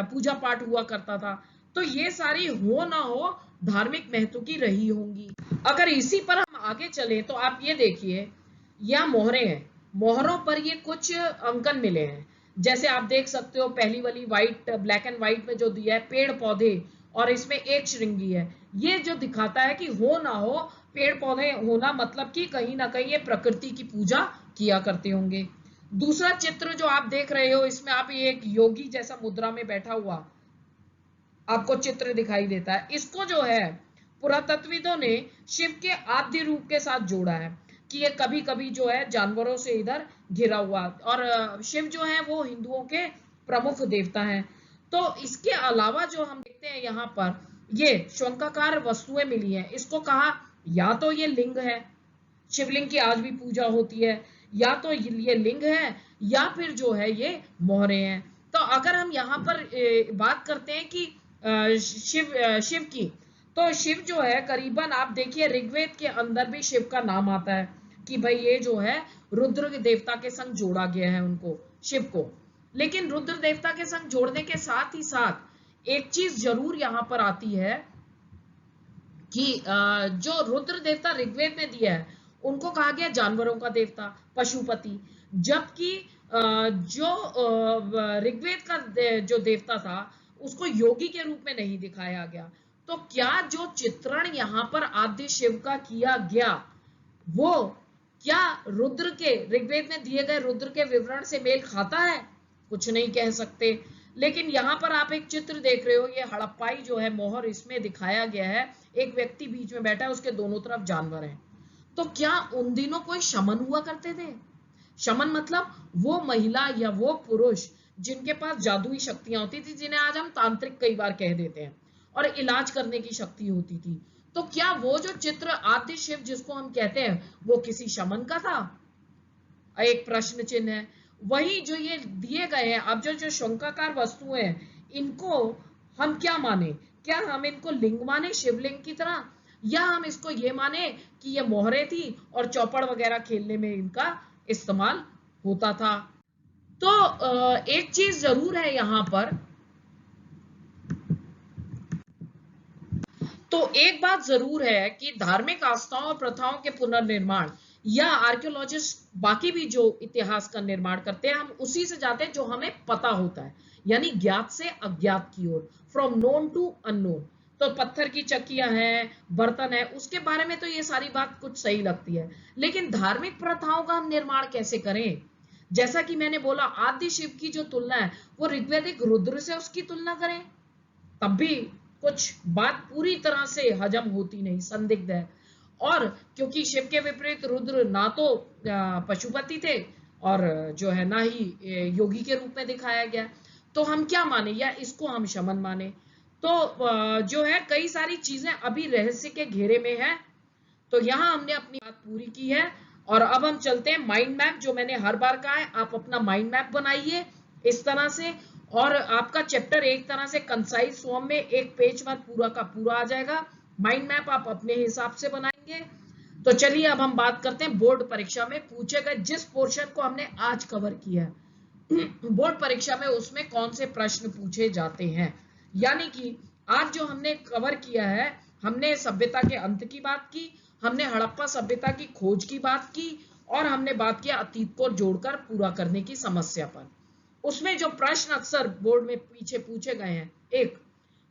पूजा पाठ हुआ करता था। तो ये सारी हो ना हो धार्मिक महत्व की रही होंगी। अगर इसी पर हम आगे चले तो आप ये देखिए, यह मोहरें हैं, मोहरों पर ये कुछ अंकन मिले हैं। जैसे आप देख सकते हो पहली वाली व्हाइट, ब्लैक एंड व्हाइट में जो दिया है पेड़ पौधे और इसमें एक श्रृंगी है, ये जो दिखाता है कि हो ना हो पेड़ पौधे होना मतलब कि कहीं ना कहीं ये प्रकृति की पूजा किया करते होंगे। दूसरा चित्र जो आप देख रहे हो, इसमें आप ये एक योगी जैसा मुद्रा में बैठा हुआ आपको चित्र दिखाई देता है। इसको जो है पुरातत्वविदों ने शिव के आद्य रूप के साथ जोड़ा है। कि ये कभी कभी जो है जानवरों से इधर घिरा हुआ। और शिव जो है वो हिंदुओं के प्रमुख देवता हैं। तो इसके अलावा जो हम देखते हैं यहाँ पर ये शंखाकार वस्तुएं मिली हैं, इसको कहा या तो ये लिंग है, शिवलिंग की आज भी पूजा होती है, या तो ये लिंग है, या फिर जो है ये मोहरे हैं। तो अगर हम यहाँ पर बात करते हैं कि शिव की, तो शिव जो है करीबन आप देखिए ऋग्वेद के अंदर भी शिव का नाम आता है कि भाई ये जो है रुद्र देवता के संग जोड़ा गया है उनको, शिव को। लेकिन रुद्र देवता के संग जोड़ने के साथ ही साथ एक चीज जरूर यहाँ पर आती है कि जो रुद्र देवता ऋग्वेद में दिया है उनको कहा गया जानवरों का देवता, पशुपति। जबकि जो ऋग्वेद का जो देवता था उसको योगी के रूप में नहीं दिखाया गया। तो क्या जो चित्रण यहाँ पर आद्य शिव का किया गया वो क्या रुद्र के ऋग्वेद में दिए गए रुद्र के विवरण से मेल खाता है? कुछ नहीं कह सकते। लेकिन यहाँ पर आप एक चित्र देख रहे हो, ये हड़प्पाई जो है मोहर इसमें दिखाया गया है, एक व्यक्ति बीच में बैठा है, उसके दोनों तरफ जानवर हैं। तो क्या उन दिनों कोई शमन हुआ करते थे? शमन मतलब वो महिला या वो पुरुष जिनके पास जादुई शक्तियां होती थी, जिन्हें आज हम तांत्रिक कई बार कह देते हैं, और इलाज करने की शक्ति होती थी। तो क्या वो जो चित्र आद्य शिव जिसको हम कहते हैं वो किसी शमन का था? एक प्रश्न चिन्ह है। वही जो ये दिए गए हैं, अब जो शंखाकार वस्तुएं हैं, इनको हम क्या माने? क्या हम इनको लिंग माने शिवलिंग की तरह, या हम इसको ये माने कि ये मोहरे थी और चौपड़ वगैरह खेलने में इनका इस्तेमाल होता था? तो एक चीज जरूर है यहाँ पर, तो एक बात जरूर है कि धार्मिक आस्थाओं और प्रथाओं के पुनर्निर्माण या आर्कियोलॉजिस्ट बाकी भी जो इतिहास का निर्माण करते हैं, हम उसी से जाते हैं जो हमें पता होता है, यानी ज्ञात से अज्ञात की ओर, फ्रॉम नोन टू अननोन। तो पत्थर की चक्कियां हैं, बर्तन है, उसके बारे में तो ये सारी बात कुछ सही लगती है, लेकिन धार्मिक प्रथाओं का हम निर्माण कैसे करें? जैसा कि मैंने बोला, आद्य शिव की जो तुलना है वो ऋग्वेदिक रुद्र से उसकी तुलना करें, तब भी कुछ बात पूरी तरह से हजम होती नहीं, संदिग्ध है। और क्योंकि शिव के विपरीत रुद्र ना तो पशुपति थे और जो है ना ही योगी के रूप में दिखाया गया, तो हम क्या माने, या इसको हम शमन माने? तो जो है कई सारी चीजें अभी रहस्य के घेरे में है। तो यहाँ हमने अपनी बात पूरी की है, और अब हम चलते हैं माइंड मैप। जो मैंने हर बार कहा है, आप अपना माइंड मैप बनाइए इस तरह से, और आपका चैप्टर एक तरह से कंसाइज फॉर्म में एक पेज पर पूरा का पूरा आ जाएगा। माइंड मैप आप अपने हिसाब से बनाएंगे। तो चलिए अब हम बात करते हैं बोर्ड परीक्षा में पूछे गए जिस पोर्शन को हमने आज कवर किया है बोर्ड परीक्षा में उसमें कौन से प्रश्न पूछे जाते हैं। यानी कि आज जो हमने कवर किया है, हमने सभ्यता के अंत की बात की, हमने हड़प्पा सभ्यता की खोज की बात की, और हमने बात किया अतीत को जोड़कर पूरा करने की समस्या पर। उसमें जो प्रश्न अक्सर बोर्ड में पीछे पूछे गए हैं, एक,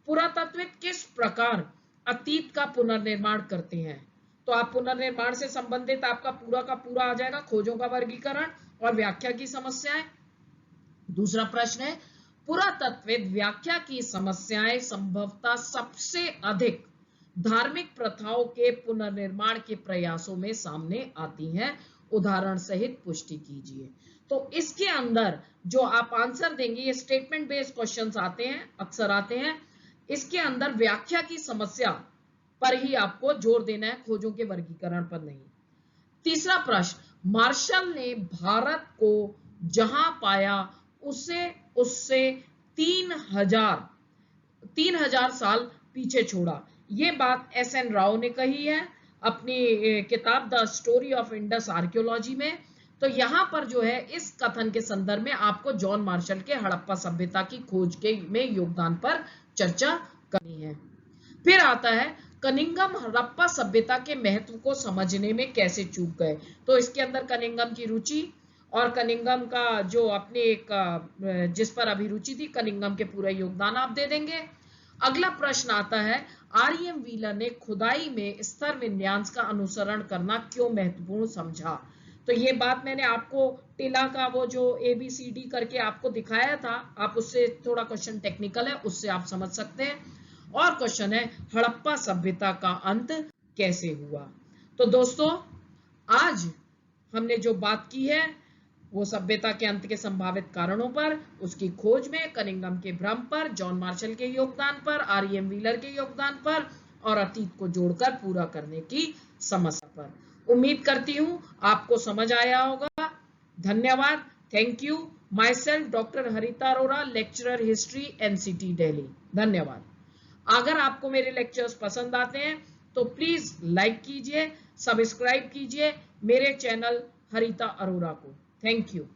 पुरातत्वविद किस प्रकार अतीत का पुनर्निर्माण करते हैं? तो आप पुनर्निर्माण से संबंधित आपका पूरा का पूरा आ जाएगा, खोजों का वर्गीकरण और व्याख्या की समस्याएं। दूसरा प्रश्न है, पुरातत्वविद व्याख्या की समस्याएं संभवतः सबसे अधिक धार्मिक प्रथाओं के पुनर्निर्माण के प्रयासों में सामने आती हैं, उदाहरण सहित पुष्टि कीजिए। तो इसके अंदर जो आप आंसर देंगे, ये स्टेटमेंट बेस्ड क्वेश्चंस आते हैं, अक्सर आते हैं, इसके अंदर व्याख्या की समस्या पर ही आपको जोर देना है, खोजों के वर्गीकरण पर नहीं। तीसरा प्रश्न, मार्शल ने भारत को जहां पाया उससे 3000 साल पीछे छोड़ा। ये बात एस.एन. राव ने कही है अपनी किताब the story of Indus archaeology में। तो यहां पर जो है इस कथन के संदर्भ में आपको जॉन मार्शल के हड़प्पा सभ्यता की खोज के में योगदान पर चर्चा करनी है। फिर आता है, कनिंघम हड़प्पा सभ्यता के महत्व को समझने में कैसे चूक गए? तो इसके अंदर कनिंघम की रुचि और कनिंघम का जो अपने एक जिस पर अभिरुचि थी, कनिंघम के पूरा योगदान आप दे देंगे। अगला प्रश्न आता है, आर.एम. व्हीलर ने खुदाई में स्तर विन्यास का अनुसरण करना क्यों महत्वपूर्ण समझा? तो ये बात मैंने आपको टिला का वो जो ABCD करके आपको दिखाया था, आप उससे थोड़ा क्वेश्चन टेक्निकल है, उससे आप समझ सकते हैं। और क्वेश्चन है, हड़प्पा सभ्यता का अंत कैसे हुआ? तो दोस्तों आज हमने जो बात की है वो सभ्यता के अंत के संभावित कारणों पर, उसकी खोज में कनिंघम के भ्रम पर, जॉन मार्शल के योगदान पर, आर.ई.एम. व्हीलर के योगदान पर और अतीत को जोड़कर पूरा करने की समस्या पर। उम्मीद करती हूं आपको समझ आया होगा। धन्यवाद। Thank you. Myself doctor Harita Arora, lecturer history, NCT Delhi. धन्यवाद। अगर आपको मेरे लेक्चर्स पसंद आते हैं तो प्लीज लाइक कीजिए, सब्सक्राइब कीजिए मेरे चैनल हरिता अरोरा को। Thank you.